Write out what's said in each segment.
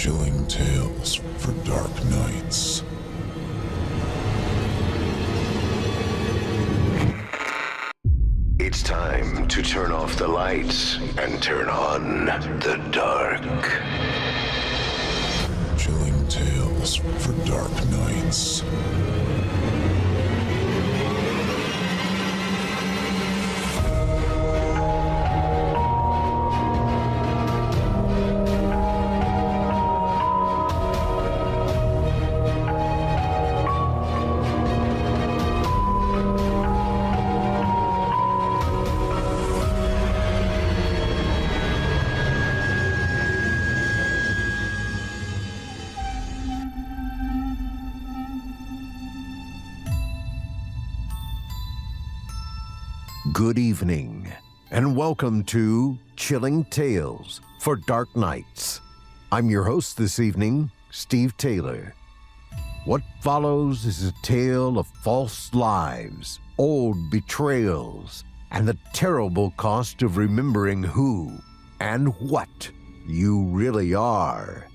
Chilling tales for dark nights. It's time to turn off the lights and turn on the dark. Chilling tales for dark nights. Good evening, and welcome to Chilling Tales for Dark Nights. I'm your host this evening, Steve Taylor. What follows is a tale of false lives, old betrayals, and the terrible cost of remembering who and what you really are.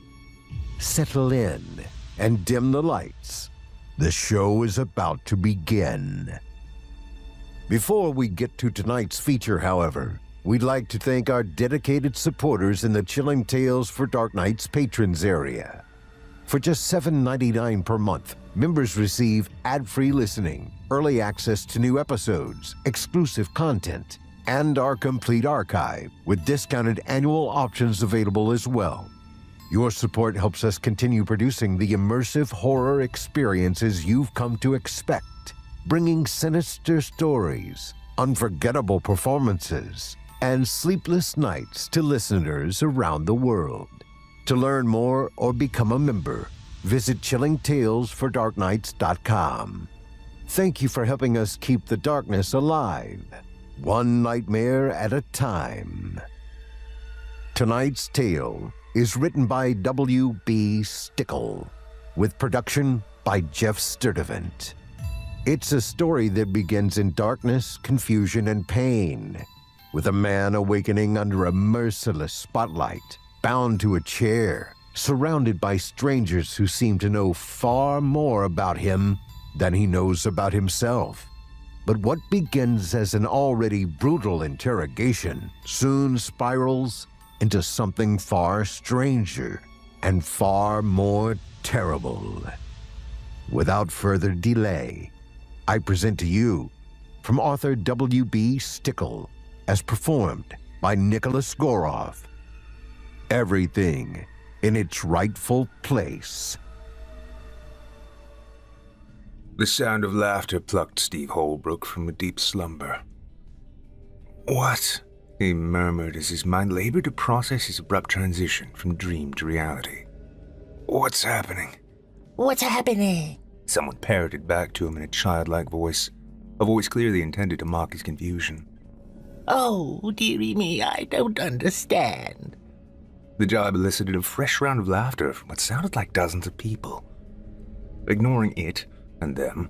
Settle in and dim the lights. The show is about to begin. Before we get to tonight's feature, however, we'd like to thank our dedicated supporters in the Chilling Tales for Dark Nights patrons area. For just $7.99 per month, members receive ad-free listening, early access to new episodes, exclusive content, and our complete archive, with discounted annual options available as well. Your support helps us continue producing the immersive horror experiences you've come to expect, bringing sinister stories, unforgettable performances, and sleepless nights to listeners around the world. To learn more or become a member, visit chillingtalesfordarknights.com. Thank you for helping us keep the darkness alive, one nightmare at a time. Tonight's tale is written by W.B. Stickle, with production by Jeff Sturdivant. It's a story that begins in darkness, confusion, and pain, with a man awakening under a merciless spotlight, bound to a chair, surrounded by strangers who seem to know far more about him than he knows about himself. But what begins as an already brutal interrogation soon spirals into something far stranger and far more terrible. Without further delay, I present to you, from author W.B. Stickle, as performed by Nicholas Goroff, Everything in Its Rightful Place. The sound of laughter plucked Steve Holbrook from a deep slumber. "What?" he murmured as his mind labored to process his abrupt transition from dream to reality. "What's happening?" "What's happening?" Someone parroted back to him in a childlike voice, a voice clearly intended to mock his confusion. "Oh, dearie me, I don't understand." The jibe elicited a fresh round of laughter from what sounded like dozens of people. Ignoring it and them,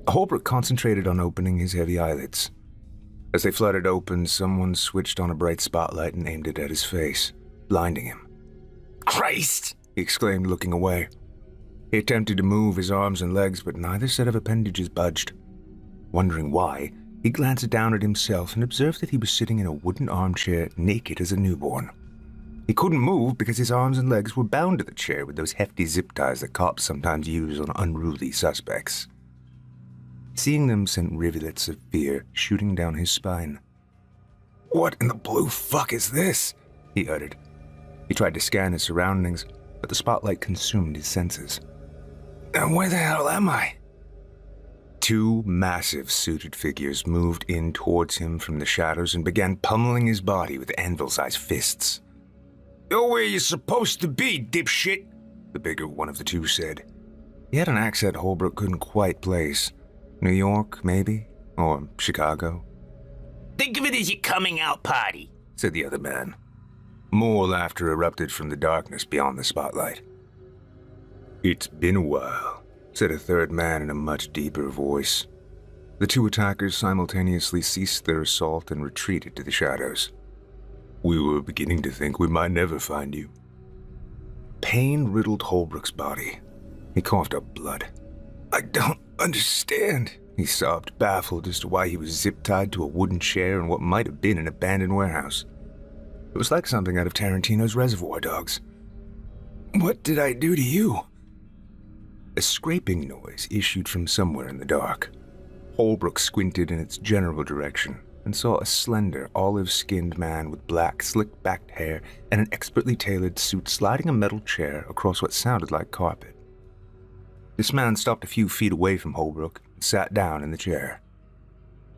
Holbrook concentrated on opening his heavy eyelids. As they fluttered open, someone switched on a bright spotlight and aimed it at his face, blinding him. "Christ!" he exclaimed, looking away. He attempted to move his arms and legs, but neither set of appendages budged. Wondering why, he glanced down at himself and observed that he was sitting in a wooden armchair, naked as a newborn. He couldn't move because his arms and legs were bound to the chair with those hefty zip ties that cops sometimes use on unruly suspects. Seeing them sent rivulets of fear shooting down his spine. "What in the blue fuck is this?" he uttered. He tried to scan his surroundings, but the spotlight consumed his senses. "And where the hell am I?" Two massive suited figures moved in towards him from the shadows and began pummeling his body with anvil-sized fists. "You're where you're supposed to be, dipshit," the bigger one of the two said. He had an accent Holbrook couldn't quite place. New York, maybe? Or Chicago? "Think of it as your coming out party," said the other man. More laughter erupted from the darkness beyond the spotlight. "It's been a while," said a third man in a much deeper voice. The two attackers simultaneously ceased their assault and retreated to the shadows. "We were beginning to think we might never find you." pain riddled Holbrook's body. He coughed up blood. "I don't understand," he sobbed, baffled as to why he was zip-tied to a wooden chair in what might have been an abandoned warehouse. It was like something out of Tarantino's Reservoir Dogs. "What did I do to you?" A scraping noise issued from somewhere in the dark. Holbrook squinted in its general direction and saw a slender, olive-skinned man with black, slick-backed hair and an expertly tailored suit sliding a metal chair across what sounded like carpet. This man stopped a few feet away from Holbrook and sat down in the chair.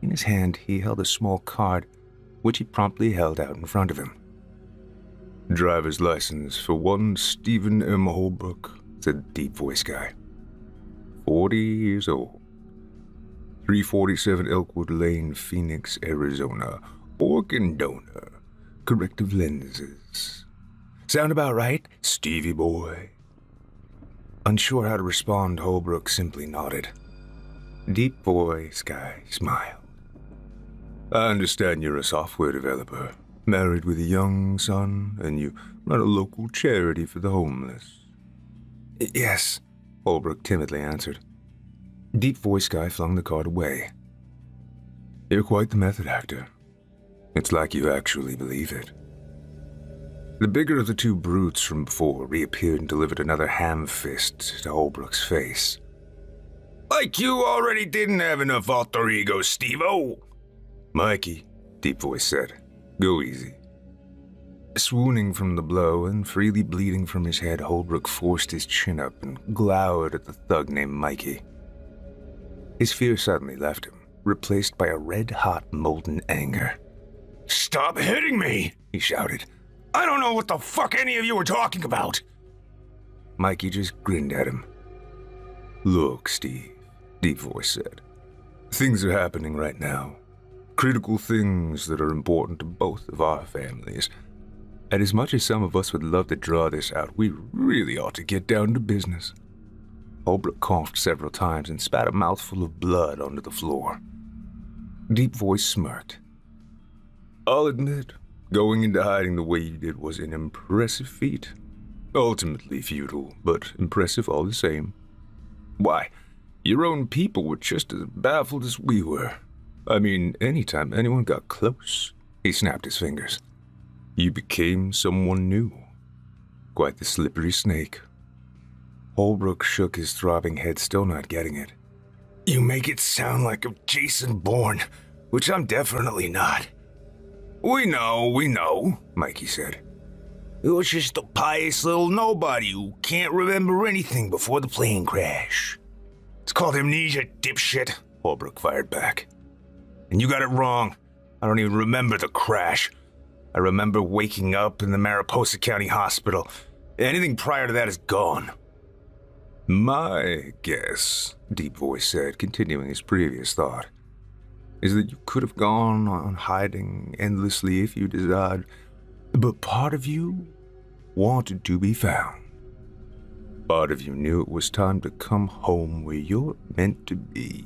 In his hand, he held a small card, which he promptly held out in front of him. "Driver's license for one Stephen M. Holbrook," said the deep-voiced guy. 40 years old. 347 Elkwood Lane, Phoenix, Arizona. Organ donor. Corrective lenses. "Sound about right, Stevie boy?" Unsure how to respond, Holbrook simply nodded. Deep voice guy smiled. "I understand you're a software developer, married with a young son, and you run a local charity for the homeless." "Yes," Holbrook timidly answered. Deep voice guy flung the card away. "You're quite the method actor. It's like you actually believe it." The bigger of the two brutes from before reappeared and delivered another ham fist to Holbrook's face. "Like you already didn't have enough alter ego, Steve-O!" "Mikey," Deep Voice said, "go easy." Swooning from the blow and freely bleeding from his head, Holbrook forced his chin up and glowered at the thug named Mikey. His fear suddenly left him, replaced by a red-hot, molten anger. "Stop hitting me!" he shouted. "I don't know what the fuck any of you are talking about!" Mikey just grinned at him. "Look, Steve," Deep Voice said. "Things are happening right now. Critical things that are important to both of our families. And as much as some of us would love to draw this out, we really ought to get down to business." Holbrook coughed several times and spat a mouthful of blood onto the floor. Deep Voice smirked. "I'll admit, going into hiding the way you did was an impressive feat. Ultimately futile, but impressive all the same. Why, your own people were just as baffled as we were. I mean, anytime anyone got close," he snapped his fingers, "you became someone new. Quite the slippery snake." Holbrook shook his throbbing head, still not getting it. "You make it sound like I'm Jason Bourne, which I'm definitely not." We know, Mikey said. "It was just a pious little nobody who can't remember anything before the plane crash." "It's called amnesia, dipshit," Holbrook fired back. "And you got it wrong. I don't even remember the crash. I remember waking up in the Mariposa County Hospital. Anything prior to that is gone." "My guess," Deep Voice said, continuing his previous thought, "is that you could have gone on hiding endlessly if you desired, but part of you wanted to be found. Part of you knew it was time to come home where you're meant to be."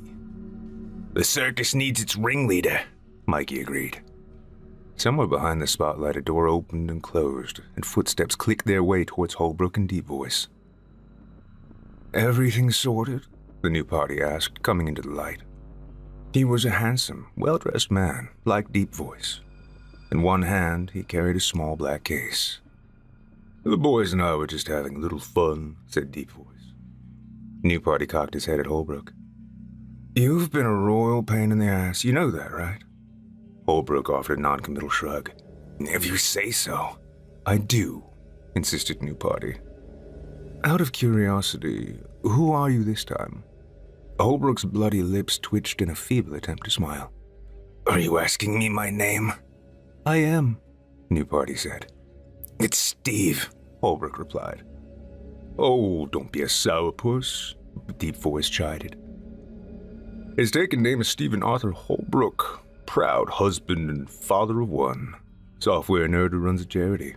"The circus needs its ringleader," Mikey agreed. Somewhere behind the spotlight, a door opened and closed, and footsteps clicked their way towards Holbrook and Deep Voice. "Everything sorted?" the new party asked, coming into the light. He was a handsome, well-dressed man, like Deep Voice. In one hand, he carried a small black case. "The boys and I were just having a little fun," said Deep Voice. New party cocked his head at Holbrook. "You've been a royal pain in the ass, you know that, right?" Holbrook offered a non-committal shrug. "If you say so." "I do," insisted New Party. "Out of curiosity, who are you this time?" Holbrook's bloody lips twitched in a feeble attempt to smile. "Are you asking me my name?" "I am," New Party said. "It's Steve," Holbrook replied. "Oh, don't be a sourpuss," Deep Voice chided. "His taken name is Stephen Arthur Holbrook, proud husband and father of one, software nerd who runs a charity."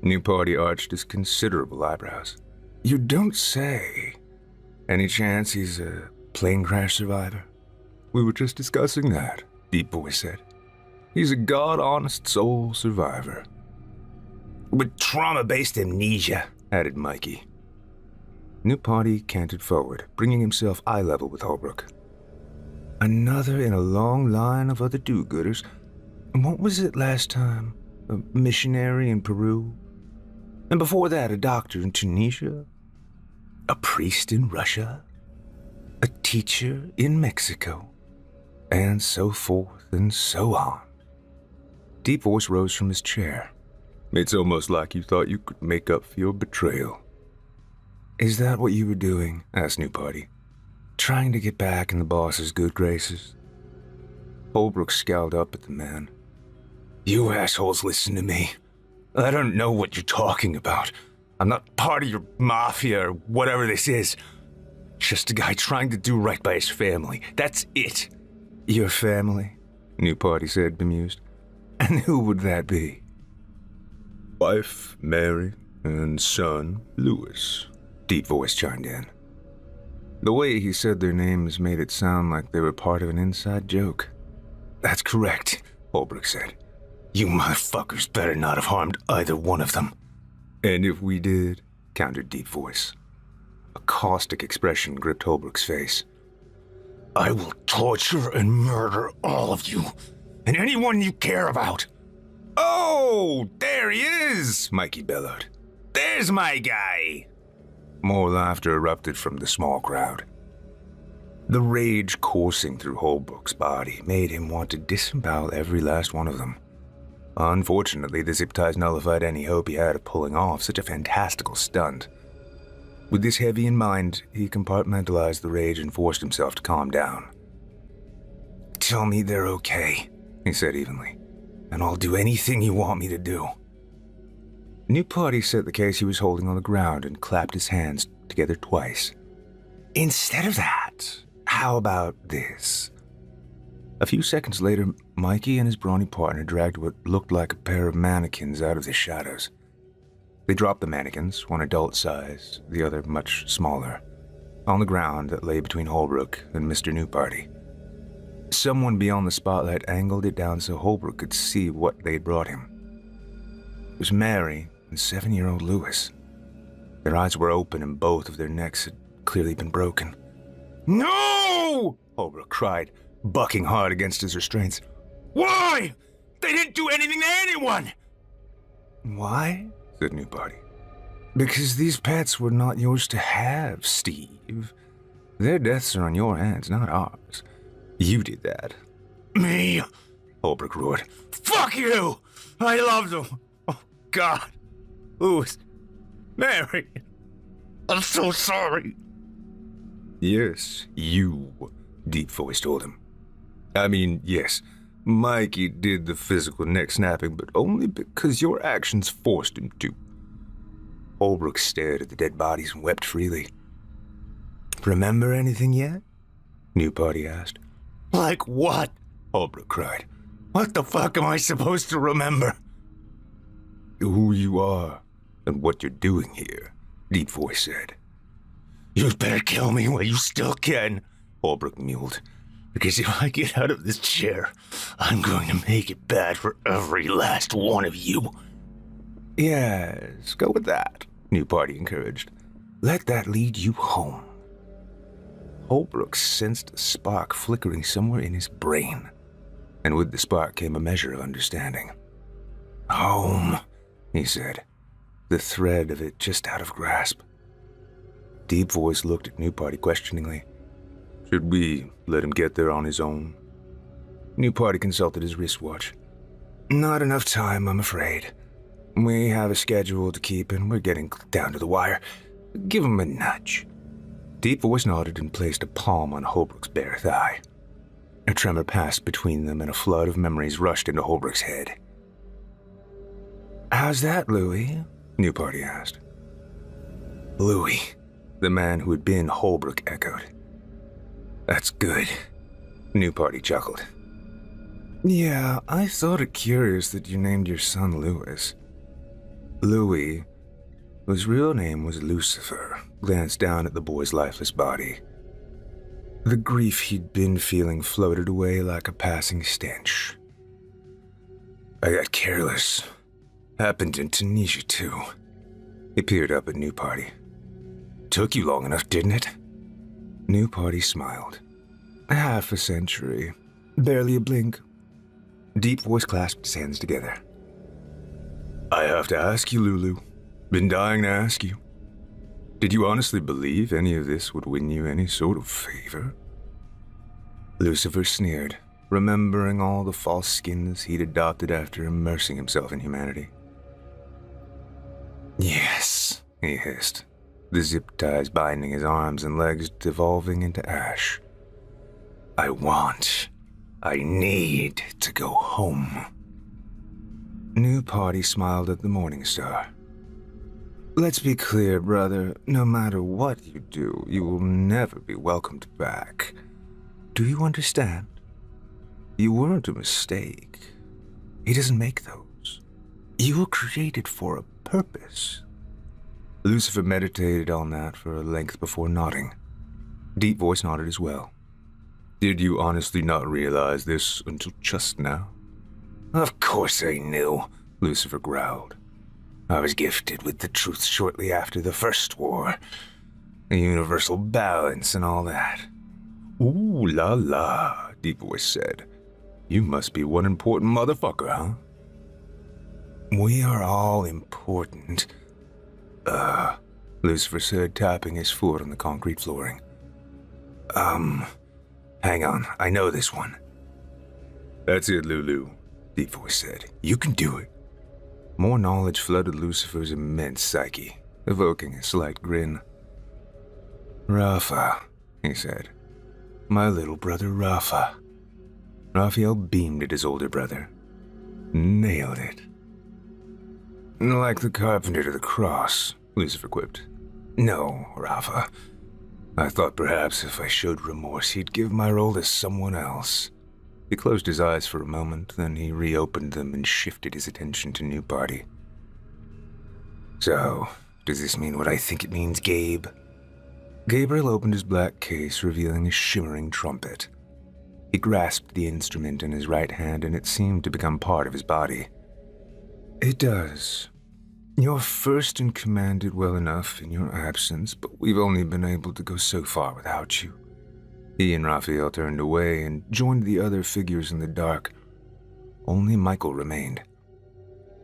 New Party arched his considerable eyebrows. "You don't say. Any chance he's a plane crash survivor?" "We were just discussing that," Deep Voice said. "He's a god-honest soul survivor." "With trauma-based amnesia," added Mikey. New Party cantered forward, bringing himself eye level with Holbrook. Another in a long line of other do-gooders. What was it last time? A missionary in Peru? And before that, a doctor in Tunisia? A priest in Russia? A teacher in Mexico? And so forth and so on. Deep Voice rose from his chair. It's almost like you thought you could make up for your betrayal. Is that what you were doing? Asked New Party. Trying to get back in the boss's good graces? Holbrook scowled up at the man. You assholes listen to me. I don't know what you're talking about. I'm not part of your mafia or whatever this is. Just a guy trying to do right by his family. That's it. Your family? New Party said, bemused. And who would that be? Wife, Mary, and son, Louis. Deep Voice chimed in. The way he said their names made it sound like they were part of an inside joke. That's correct, Holbrook said. You motherfuckers better not have harmed either one of them. And if we did, countered Deep Voice. A caustic expression gripped Holbrook's face. I will torture and murder all of you, and anyone you care about. Oh, there he is, Mikey bellowed. There's my guy. More laughter erupted from the small crowd. The rage coursing through Holbrook's body made him want to disembowel every last one of them. Unfortunately, the zip ties nullified any hope he had of pulling off such a fantastical stunt. With this heavy in mind, he compartmentalized the rage and forced himself to calm down. Tell me they're okay, he said evenly, and I'll do anything you want me to do. New Party set the case he was holding on the ground and clapped his hands together twice. Instead of that, how about this? A few seconds later, Mikey and his brawny partner dragged what looked like a pair of mannequins out of the shadows. They dropped the mannequins, one adult size, the other much smaller, on the ground that lay between Holbrook and Mr. New Party. Someone beyond the spotlight angled it down so Holbrook could see what they'd brought him. It was Mary and 7-year-old Louis. Their eyes were open and both of their necks had clearly been broken. No! Holbrook cried, bucking hard against his restraints. Why? They didn't do anything to anyone! Why? Said New Party. Because these pets were not yours to have, Steve. Their deaths are on your hands, not ours. You did that. Me? Holbrook roared. Fuck you! I loved them! Oh, God. Louis. Mary. I'm so sorry. Yes, you, Deep Voice told him. I mean, yes, Mikey did the physical neck snapping, but only because your actions forced him to. Holbrook stared at the dead bodies and wept freely. Remember anything yet? New Party asked. Like what? Holbrook cried. What the fuck am I supposed to remember? Who you are and what you're doing here, Deep Voice said. You'd better kill me while you still can, Holbrook mewed. Because if I get out of this chair, I'm going to make it bad for every last one of you. Yes, go with that, New Party encouraged. Let that lead you home. Holbrook sensed a spark flickering somewhere in his brain, and with the spark came a measure of understanding. Home, he said, the thread of it just out of grasp. Deep Voice looked at New Party questioningly. Should we let him get there on his own? New Party consulted his wristwatch. Not enough time, I'm afraid. We have a schedule to keep and we're getting down to the wire. Give him a nudge. Deep Voice nodded and placed a palm on Holbrook's bare thigh. A tremor passed between them and a flood of memories rushed into Holbrook's head. How's that, Louis? New Party asked. Louis, the man who had been Holbrook echoed. That's good, New Party chuckled. Yeah, I thought it curious that you named your son Louis. Louis, whose real name was Lucifer, glanced down at the boy's lifeless body. The grief he'd been feeling floated away like a passing stench. I got careless. Happened in Tunisia, too. He peered up at New Party. Took you long enough, didn't it? New Party smiled. Half a century. Barely a blink. Deep Voice clasped his hands together. I have to ask you, Lulu. Been dying to ask you. Did you honestly believe any of this would win you any sort of favor? Lucifer sneered, remembering all the false skins he'd adopted after immersing himself in humanity. Yes, he hissed, the zip ties binding his arms and legs devolving into ash. I need to go home. New Party smiled at the Morning Star. Let's be clear, brother. No matter what you do, you will never be welcomed back. Do you understand? You weren't a mistake. He doesn't make those. You were created for a purpose. Lucifer meditated on that for a length before nodding. Deep Voice nodded as well. Did you honestly not realize this until just now? Of course I knew, Lucifer growled. I was gifted with the truth shortly after the First War. The universal balance and all that. Ooh la la, Deep Voice said. You must be one important motherfucker, huh? We are all important. Lucifer said, tapping his foot on the concrete flooring. Hang on, I know this one. That's it, Lulu, Deep Voice said. You can do it. More knowledge flooded Lucifer's immense psyche, evoking a slight grin. Rafa, he said. My little brother Rafa. Raphael beamed at his older brother. Nailed it. Like the carpenter to the cross, Lucifer quipped. No, Rafa. I thought perhaps if I showed remorse, he'd give my role to someone else. He closed his eyes for a moment, then he reopened them and shifted his attention to New Party. So, does this mean what I think it means, Gabe? Gabriel opened his black case, revealing a shimmering trumpet. He grasped the instrument in his right hand, and it seemed to become part of his body. It does. You're first in command did well enough in your absence, but we've only been able to go so far without you. He and Raphael turned away and joined the other figures in the dark. Only Michael remained.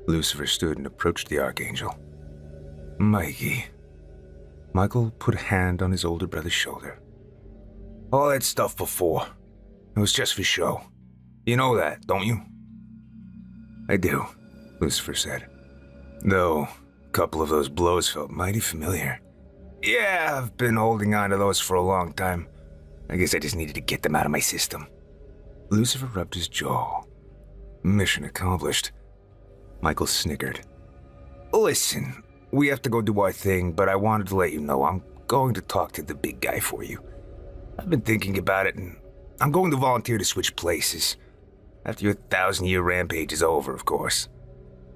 Lucifer stood and approached the Archangel. Mikey. Michael put a hand on his older brother's shoulder. All that stuff before. It was just for show. You know that, don't you? I do, Lucifer said. Though, a couple of those blows felt mighty familiar. Yeah, I've been holding on to those for a long time. I guess I just needed to get them out of my system. Lucifer rubbed his jaw. Mission accomplished. Michael snickered. Listen, we have to go do our thing, but I wanted to let you know I'm going to talk to the big guy for you. I've been thinking about it, and I'm going to volunteer to switch places. After your 1,000-year rampage is over, of course.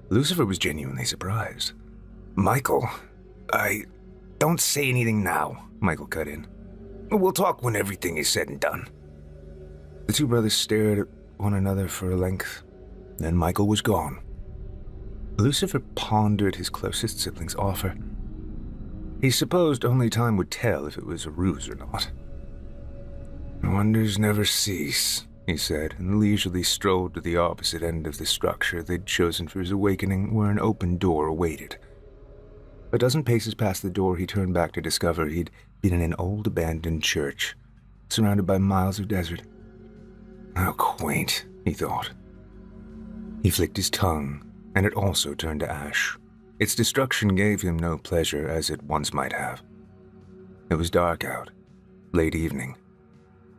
Lucifer was genuinely surprised. Michael, don't say anything now, Michael cut in. We'll talk when everything is said and done. The two brothers stared at one another for a length. Then Michael was gone. Lucifer pondered his closest sibling's offer. He supposed only time would tell if it was a ruse or not. Wonders never cease, he said, and leisurely strolled to the opposite end of the structure they'd chosen for his awakening, where an open door awaited. A dozen paces past the door, he turned back to discover he'd been in an old abandoned church, surrounded by miles of desert. How quaint, he thought. He flicked his tongue, and it also turned to ash. Its destruction gave him no pleasure, as it once might have. It was dark out, late evening.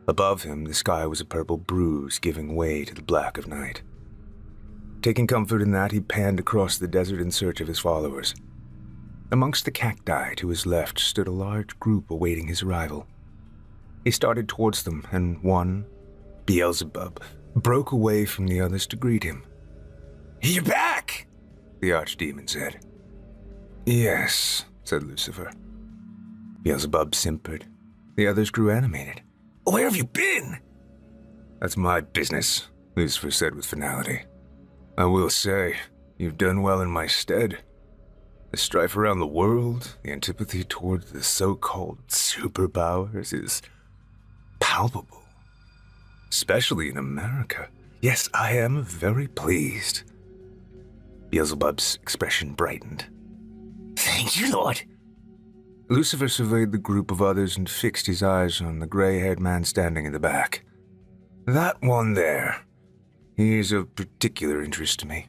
Above him, the sky was a purple bruise, giving way to the black of night. Taking comfort in that, he panned across the desert in search of his followers. Amongst the cacti to his left stood a large group awaiting his arrival. He started towards them, and one, Beelzebub, broke away from the others to greet him. You're back, the archdemon said. Yes, said Lucifer. Beelzebub simpered. The others grew animated. Where have you been? That's my business, Lucifer said with finality. I will say, you've done well in my stead. The strife around the world, the antipathy towards the so-called superpowers is palpable. Especially in America. Yes, I am very pleased. Beelzebub's expression brightened. Thank you, Lord. Lucifer surveyed the group of others and fixed his eyes on the gray-haired man standing in the back. That one there. He is of particular interest to me.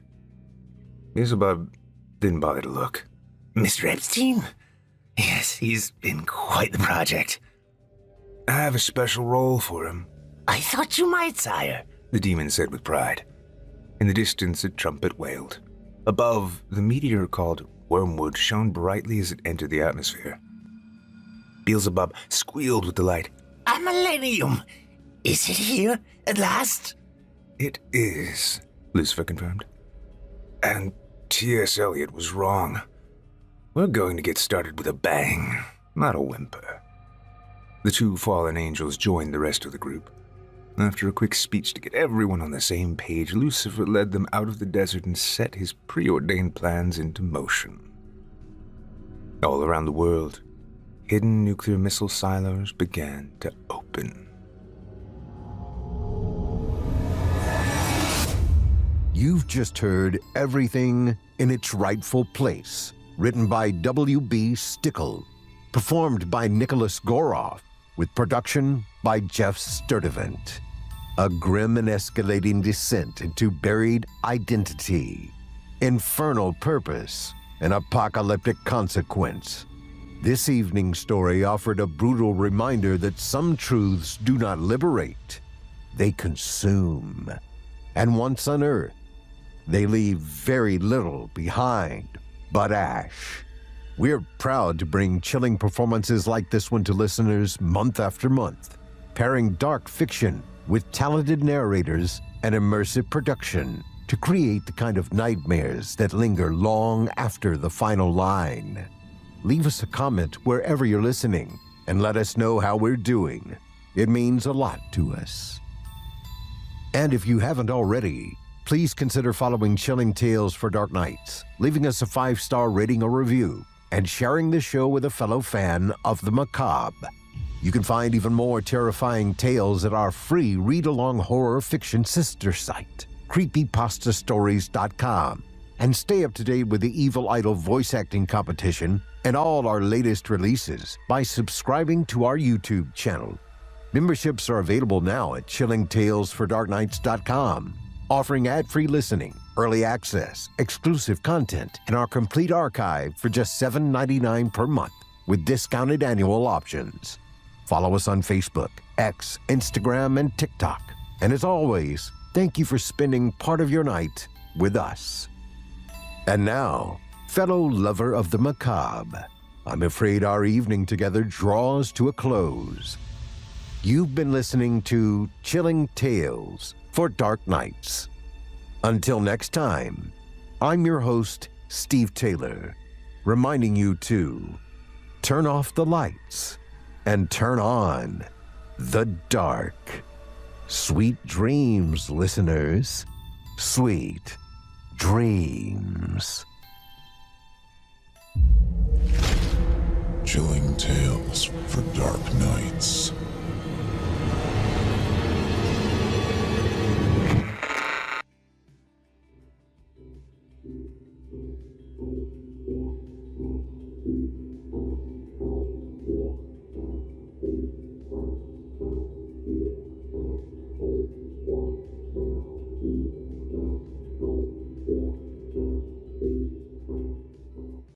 Beelzebub didn't bother to look. Mr. Epstein? Yes, he's been quite the project. I have a special role for him, I thought you might, sire. the demon said with pride. In the distance, a trumpet wailed. Above, the meteor called Wormwood shone brightly as it entered the atmosphere. Beelzebub squealed with delight. A millennium! Is it here at last? It is, Lucifer confirmed. And T.S. Eliot was wrong. We're going to get started with a bang, not a whimper. The two fallen angels joined the rest of the group. After a quick speech to get everyone on the same page, Lucifer led them out of the desert and set his preordained plans into motion. All around the world, hidden nuclear missile silos began to open. You've just heard Everything in Its Rightful Place, written by W.B. Stickle, performed by Nicholas Goroff, with production by Jeff Sturdivant. A grim and escalating descent into buried identity, infernal purpose, and apocalyptic consequence. This evening's story offered a brutal reminder that some truths do not liberate, they consume. And once unearthed, they leave very little behind but ash. We're proud to bring chilling performances like this one to listeners month after month, pairing dark fiction with talented narrators and immersive production to create the kind of nightmares that linger long after the final line. Leave us a comment wherever you're listening and let us know how we're doing. It means a lot to us. And if you haven't already, please consider following Chilling Tales for Dark Nights, leaving us a 5-star rating or review, and sharing the show with a fellow fan of the macabre. You can find even more terrifying tales at our free read-along horror fiction sister site, creepypastastories.com, and stay up to date with the Evil Idol voice acting competition and all our latest releases by subscribing to our YouTube channel. Memberships are available now at chillingtalesfordarknights.com, offering ad-free listening, early access, exclusive content, and our complete archive for just $7.99 per month with discounted annual options. Follow us on Facebook, X, Instagram, and TikTok. And as always, thank you for spending part of your night with us. And now, fellow lover of the macabre, I'm afraid our evening together draws to a close. You've been listening to Chilling Tales for Dark Nights. Until next time, I'm your host, Steve Taylor, reminding you to turn off the lights and turn on the dark. Sweet dreams, listeners. Sweet dreams. Chilling Tales for Dark Nights.